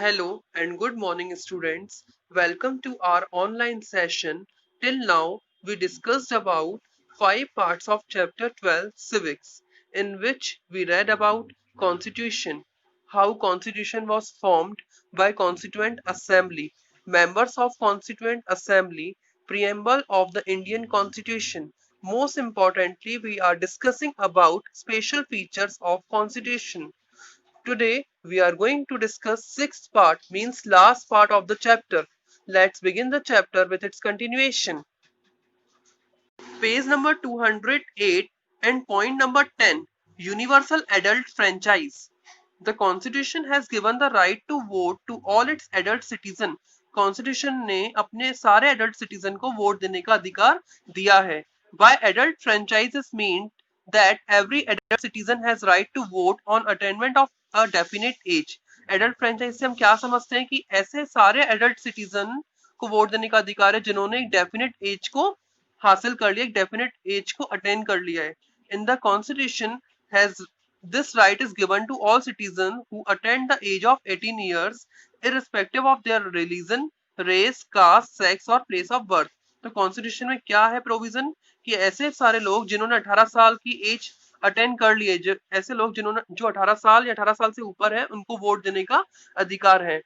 Hello and good morning, students. Welcome to our online session. Till now, we discussed about five parts of Chapter 12 Civics, in which we read about Constitution, how Constitution was formed by Constituent Assembly, members of Constituent Assembly, preamble of the Indian Constitution. Most importantly, we are discussing about special features of Constitution. Today we are going to discuss sixth part, means last part of the chapter. Let's begin the chapter with its continuation. Page number 208 and point number 10, Universal Adult Franchise. The Constitution has given the right to vote to all its adult citizen. Constitution ने अपने सारे adult citizen को vote देने का अधिकार दिया है. By adult franchises mean that every adult citizen has right to vote on attainment of a definite age. Adult franchise से हम क्या समझते हैं कि ऐसे सारे adult citizen को वोट देने का अधिकार है जिन्होंने एक डेफिनेट एज को हासिल कर लिया, एक डेफिनेट एज को अटेन कर लिया है. In the constitution has this right is given to all citizen who attend the age of 18 years irrespective of their religion, race, caste, sex और प्लेस ऑफ बर्थ. तो कॉन्स्टिट्यूशन में क्या है provision कि ऐसे सारे लोग जिन्होंने 18 साल की एज अटेंड कर लिए, जो ऐसे लोग जिन्होंने जो 18 साल या 18 साल से ऊपर है उनको वोट देने का अधिकार है.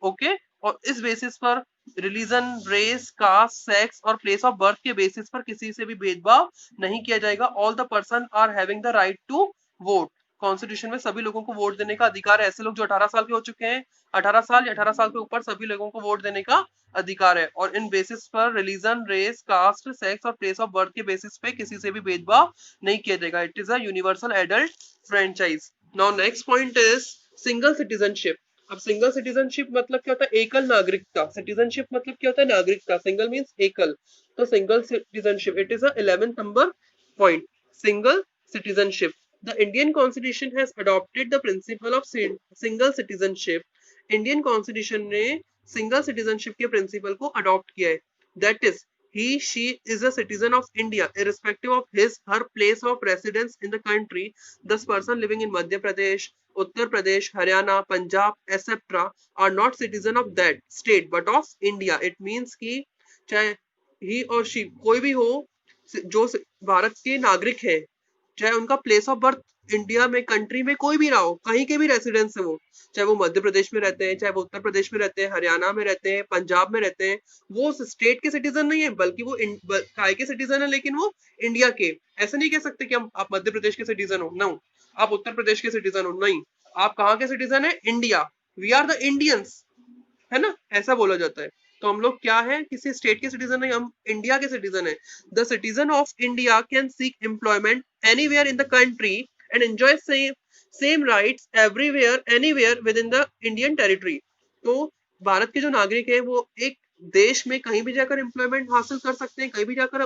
ओके और इस बेसिस पर रिलीजन, रेस, कास्ट, सेक्स और प्लेस ऑफ बर्थ के बेसिस पर किसी से भी भेदभाव नहीं किया जाएगा. All the person are having the right to vote. Constitution में सभी लोगों को वोट देने का अधिकार है. ऐसे लोग जो 18 साल के हो चुके हैं, 18 साल या 18 साल के ऊपर सभी लोगों को वोट देने का अधिकार है. और इन बेसिस पर रिलीजन, रेस, कास्ट, सेक्स और प्लेस ऑफ बर्थ के बेसिस पे किसी से भी भेदभाव नहीं किया जाएगा. It is a universal adult franchise. Now next point is single citizenship. अब सिंगल सिटीजनशिप मतलब क्या होता है? एकल नागरिकता. सिटीजनशिप मतलब क्या होता है? नागरिकता. सिंगल मीन्स एकल. तो single citizenship it is a 11th number point. Single citizenship. The Indian Constitution has adopted the principle of single citizenship. Indian Constitution ने single citizenship के principle को adopt किया है. That is, he, she is a citizen of India, irrespective of his, her place of residence in the country. Thus, person living in Madhya Pradesh, Uttar Pradesh, Haryana, Punjab, etc. are not citizen of that state, but of India. It means कि चाहे he or she कोई भी हो जो भारत के नागरिक है, चाहे उनका प्लेस ऑफ बर्थ इंडिया में, कंट्री में कोई भी रहा हो, कहीं के भी रेसिडेंस है वो, चाहे वो मध्य प्रदेश में रहते हैं, चाहे वो उत्तर प्रदेश में रहते हैं, हरियाणा में रहते हैं, पंजाब में रहते हैं, वो स्टेट के सिटीजन नहीं है बल्कि वो काय के सिटीजन है, लेकिन वो इंडिया के. ऐसे नहीं कह सकते कि हम आप मध्य प्रदेश के सिटीजन हो, नो. आप उत्तर प्रदेश के सिटीजन हो, नहीं. आप कहाँ के सिटीजन है? India. We are the Indians, है ना, ऐसा बोला जाता है. तो हम लोग क्या है? किसी स्टेट के सिटीजन नहीं, हम इंडिया के सिटीजन है. The citizen of India can seek employment anywhere in the country and enjoy same rights everywhere anywhere with in the Indian territory. तो भारत के जो नागरिक है वो एक देश में कहीं भी जाकर एम्प्लॉयमेंट हासिल कर सकते हैं, कहीं भी जाकर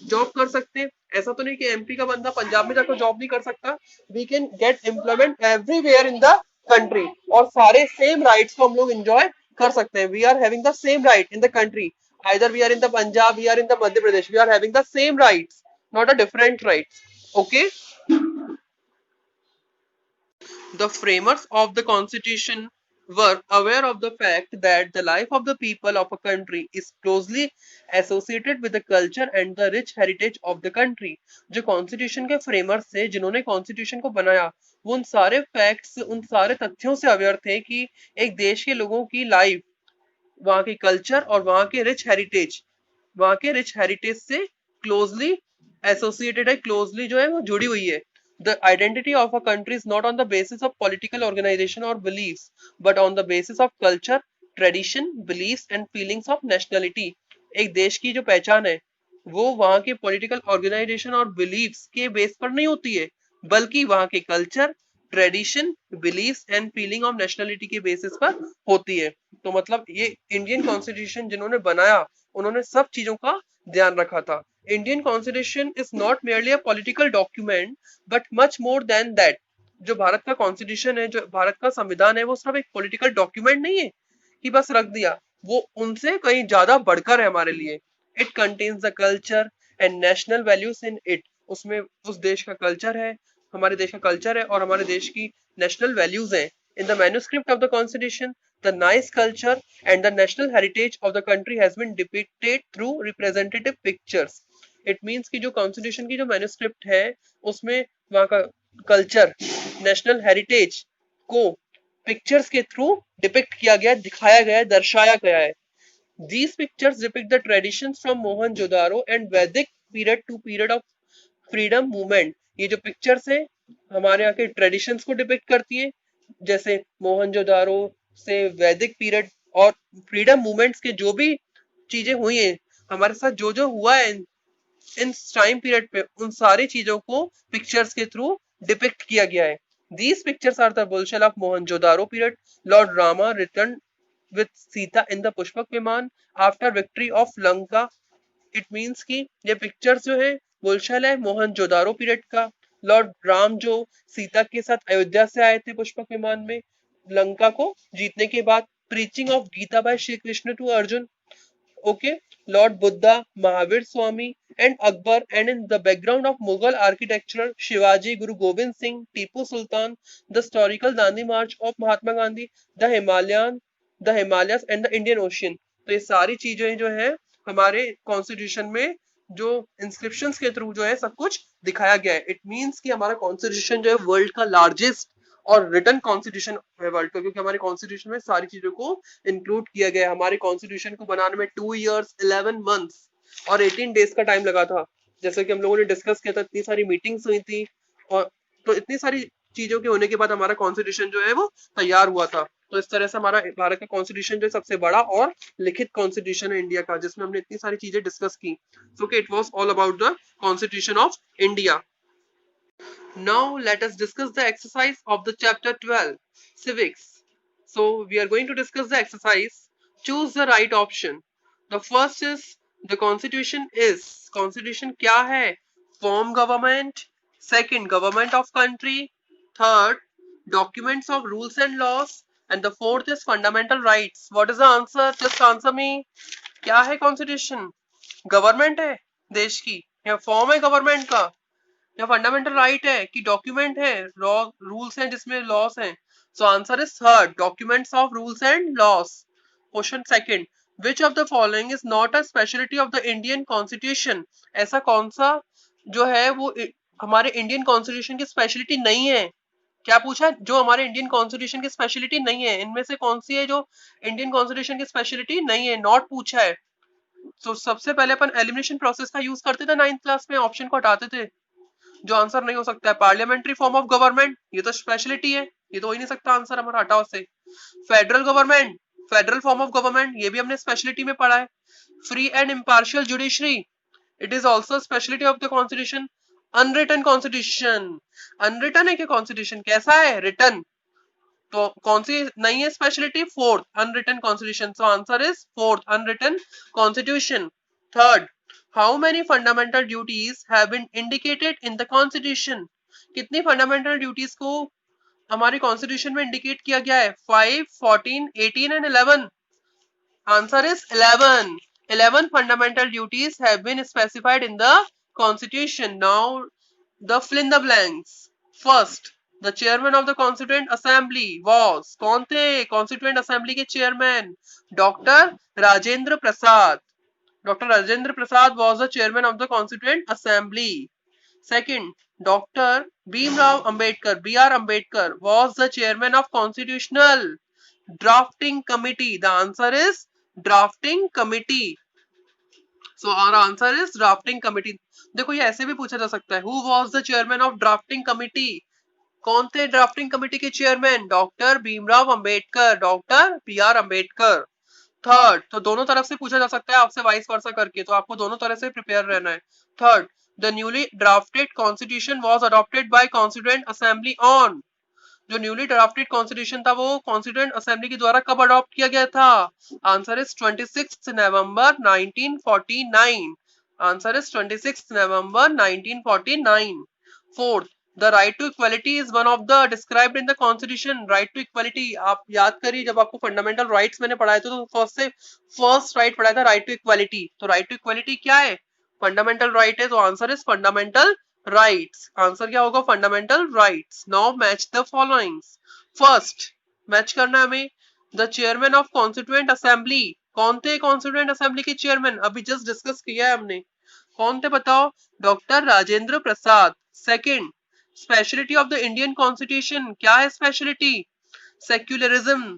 जॉब कर सकते हैं. ऐसा तो नहीं कि एमपी का बंदा पंजाब में जाकर जॉब नहीं कर सकता. We can get employment everywhere in the country और सारे सेम राइट्स को हम लोग एंजॉय कर सकते हैं. We are having the same right in the country. Either we are in the Punjab, we are in the Madhya Pradesh, we are having the same rights, not a different rights. Okay. The framers of the constitution were aware of the fact that the life of the people of a country is closely associated with the culture and the rich heritage of the country. जो constitution के framers थे, जिन्होंने constitution को बनाया, वो उन सारे facts, उन सारे तथ्यों से अवेयर थे कि एक देश के लोगों की लाइफ, वहाँ की कल्चर और वहाँ के रिच हेरिटेज से क्लोजली एसोसिएटेड है, क्लोजली जो है वो जुड़ी हुई है. The identity of a country is not on the basis of political organization or beliefs, but on the basis of culture, tradition, beliefs and feelings of nationality. एक देश की जो पहचान है वो वहाँ के पॉलिटिकल ऑर्गेनाइजेशन और बिलीफ्स के बेस पर नहीं होती है, बल्कि वहाँ के culture, tradition, beliefs and feeling of nationality के बेसिस पर होती है. तो मतलब ये इंडियन कॉन्स्टिट्यूशन जिन्होंने बनाया उन्होंने सब चीजों का ध्यान रखा था. Indian constitution is not merely a political document but much more than that. जो भारत का कॉन्स्टिट्यूशन है, जो भारत का संविधान है, वो सिर्फ एक पॉलिटिकल डॉक्यूमेंट नहीं है कि बस रख दिया. वो उनसे कहीं ज्यादा बढ़कर है हमारे लिए. It contains the culture and national values in it. उसमें उस देश का कल्चर है, हमारे देश का कल्चर है और हमारे देश की नेशनल वैल्यूज हैं. In the manuscript of the Constitution, The nice culture and the national heritage of the country has been depicted through representative pictures. It means कि जो कॉन्स्टिट्यूशन की जो मैन्युस्क्रिप्ट है उसमें वहाँ का कल्चर, नेशनल हेरिटेज को पिक्चर्स के थ्रू डिपिक्ट किया गया, दिखाया गया, दर्शाया गया है. These pictures depict the traditions from Mohenjo-daro and Vedic period to period of freedom movement. ये जो पिक्चर्स है हमारे यहाँ के ट्रेडिशंस को डिपिक्ट करती है, जैसे मोहनजोदारो से वैदिक पीरियड और फ्रीडम मूवमेंट्स के जो भी चीजें हुई हैं हमारे साथ, जो जो हुआ है इन टाइम पीरियड पे, उन सारी चीजों को पिक्चर्स के थ्रू डिपिक्ट किया गया है. These pictures are the bullshit of Mohenjo-daro period. Lord Rama returned with Sita in the Pushpak Viman after victory of Lanka. It means कि ये पिक्चर्स जो है बुलशल है मोहनजोदारो पीरियड का. लॉर्ड राम जो सीता के साथ अयोध्या से आए थे पुष्पक विमान में लंका को जीतने के बाद. Preaching of Gita by Shri Krishna to Arjun. Okay, Lord Buddha, Mahavir Swami and Akbar, and in the background of Mughal architecture, Shivaji, Guru Gobind Singh, Tipu Sultan, the historical Dandi March of Mahatma Gandhi, the Himalayas and the Indian Ocean. तो ये सारी चीजें जो है हमारे constitution में जो inscriptions के थ्रू जो है सब कुछ दिखाया गया है. इट मींस कि हमारा कॉन्स्टिट्यूशन जो है वर्ल्ड का लार्जेस्ट और रिटन कॉन्स्टिट्यूशन है वर्ल्ड का, क्योंकि हमारे कॉन्स्टिट्यूशन में सारी चीजों को इंक्लूड किया गया है. हमारे कॉन्स्टिट्यूशन को बनाने में 2 years 11 months और 18 days का टाइम लगा था, जैसे कि हम लोगों ने डिस्कस किया था. इतनी सारी मीटिंग्स हुई थी और तो इतनी सारी चीजों के होने के बाद हमारा कॉन्स्टिट्यूशन जो है वो तैयार हुआ था. तो इस तरह से हमारा भारत का कॉन्स्टिट्यूशन जो सबसे बड़ा और लिखित कॉन्स्टिट्यूशन है इंडिया का, जिसमें हमने इतनी सारी चीजें डिस्कस की. So it was all about the constitution of India. Now let us discuss the exercise of the chapter 12, civics. So we are going to discuss the exercise. Choose the right option. The first is the constitution is. Constitution क्या है? Form government. Second, government of country. Third, documents of rules and laws. And the fourth is fundamental rights. What is the answer? Just answer me. क्या है constitution? Government है देश की, या form है government का, या फंडामेंटल राइट है कि डॉक्यूमेंट है, रूल्स हैं जिसमें लॉस हैं. So answer is third, documents of rules and loss. Question second, which of the following is not a speciality of the Indian constitution. ऐसा कौन सा जो है वो हमारे इंडियन कॉन्स्टिट्यूशन की स्पेशलिटी नहीं है. क्या पूछा? जो हमारे इंडियन कॉन्स्टिट्यूशन की स्पेशलिटी नहीं है, इनमें से कौन सी है जो इंडियन कॉन्स्टिट्यूशन की स्पेशलिटी नहीं है, नॉट पूछा है. तो सबसे पहले अपन एलिमिनेशन प्रोसेस का यूज करते थे 9th क्लास में, ऑप्शन को हटाते थे. जो आंसर नहीं हो सकता है पार्लियामेंट्री फॉर्म ऑफ गवर्नमेंट, ये तो स्पेशलिटी है, ये तो हो ही नहीं सकता आंसर हमारा, हटाओ से. Federal government, federal form of government, ये भी हमने स्पेशलिटी में पढ़ा है. Free and impartial judiciary, it is also speciality of the constitution. Unwritten constitution, unwritten है क्या कॉन्स्टिट्यूशन, कैसा है? रिटन. तो कौन सी नहीं है speciality? Fourth, unwritten constitution. So answer is fourth, unwritten constitution. Third, how many fundamental duties have been indicated in the constitution. कितनी fundamental duties को हमारे constitution में indicate किया गया है? 5, 14, 18 and 11. Answer is 11. 11 fundamental duties have been specified in the constitution. Now the fill in the blanks. First, the chairman of the constituent assembly was. कौन थे constituent assembly के chairman? Dr. Rajendra Prasad. Dr. Rajendra Prasad was the chairman of the Constituent Assembly. Second, Dr. Bhimrao Ambedkar, B.R. Ambedkar was the chairman of Constitutional Drafting Committee. The answer is Drafting Committee. So our answer is Drafting Committee. देखो ये ऐसे भी पूछा जा सकता है, Who was the chairman of Drafting Committee? कौन थे ड्राफ्टिंग कमेटी के chairman? Doctor Bhimrao Ambedkar, doctor B R. Ambedkar. Third, तो दोनों तरफ से पूछा जा सकता है आपसे वाइस वर्सा करके, तो आपको दोनों तरह से प्रिपेयर रहना है. Third, the newly drafted constitution was adopted by constituent assembly on. जो न्यूली ड्राफ्टेड कॉन्स्टिट्यूशन था वो कॉन्स्टिट्यूएंट असेंबली के द्वारा कब अडॉप्ट किया गया था? Answer is 26 November 1949. Answer is 26 November 1949. Fourth, The right to equality is one of the described in the constitution. Right to equality, आप याद करिए जब आपको फंडामेंटल राइट्स मैंने पढ़ाए थे तो फर्स्ट राइट पढ़ाया था राइट टू इक्वालिटी. तो राइट टू इक्वालिटी क्या है? फंडामेंटल राइट है. तो answer is fundamental rights. Answer क्या होगा? Fundamental rights. Now match the followings. First match करना है हमें the chairman of constituent assembly, कौन थे कॉन्स्टिट्यूएंट असेंबली के चेयरमैन? अभी जस्ट डिस्कस किया है हमने, कौन थे बताओ? Doctor Rajendra Prasad. Second, speciality of the Indian constitution, क्या है स्पेशलिटी? सेक्युलरिज्म।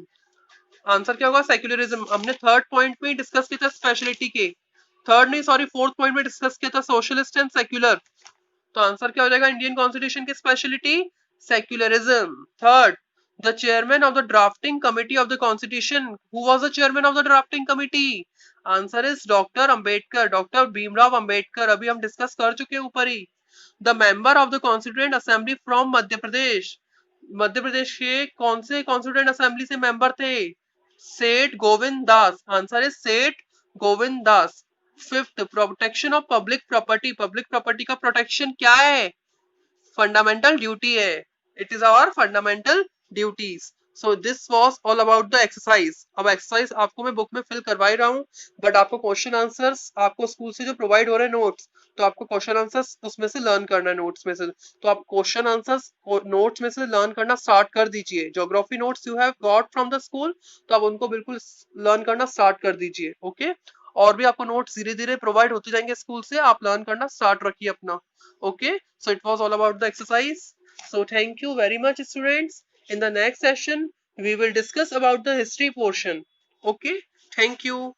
आंसर क्या होगा? सेक्युलरिज्म। हमने थर्ड पॉइंट में डिस्कस किया था स्पेशलिटी के, थर्ड नहीं सॉरी फोर्थ पॉइंट में डिस्कस किया था सोशलिस्ट एंड सेक्युलर। तो आंसर क्या हो जाएगा इंडियन कॉन्स्टिट्यूशन की speciality? Secularism. Third, the chairman of the drafting committee of the constitution, who was the chairman of the drafting committee? Answer is doctor Ambedkar, doctor Bhimrao Ambedkar, अभी हम discuss कर चुके हैं ऊपर ही। The member of the constituent assembly from Madhya Pradesh, Madhya Pradesh के कौन से कॉन्स्टिट्यूएंट असेंबली से मेंबर थे? सेठ गोविंद दास, answer is Seth Govind Das. Fifth, protection of public property, public property का प्रोटेक्शन क्या है? फंडामेंटल ड्यूटी है, it is our fundamental duties. So this was all about the exercise. अब एक्सरसाइज आपको मैं बुक में फिल करवा ही रहा हूँ, बट आपको क्वेश्चन आंसर्स आपको स्कूल से जो प्रोवाइड हो रहे हैं नोट्स, तो आपको क्वेश्चन आंसर्स उसमें से लर्न करना है, नोट्स में से। तो आप क्वेश्चन आंसर्स नोट्स में से लर्न करना स्टार्ट कर दीजिए। Geography notes you have got from the school, तो आप उनको बिल्कुल लर्न करना स्टार्ट कर दीजिए। ओके, और भी आपको नोट्स धीरे धीरे प्रोवाइड होते जाएंगे स्कूल से, आप लर्न करना स्टार्ट रखिए अपना। Okay, so it was all about the exercise. So thank you very much, students. In the next session, we will discuss about the history portion. Okay, thank you.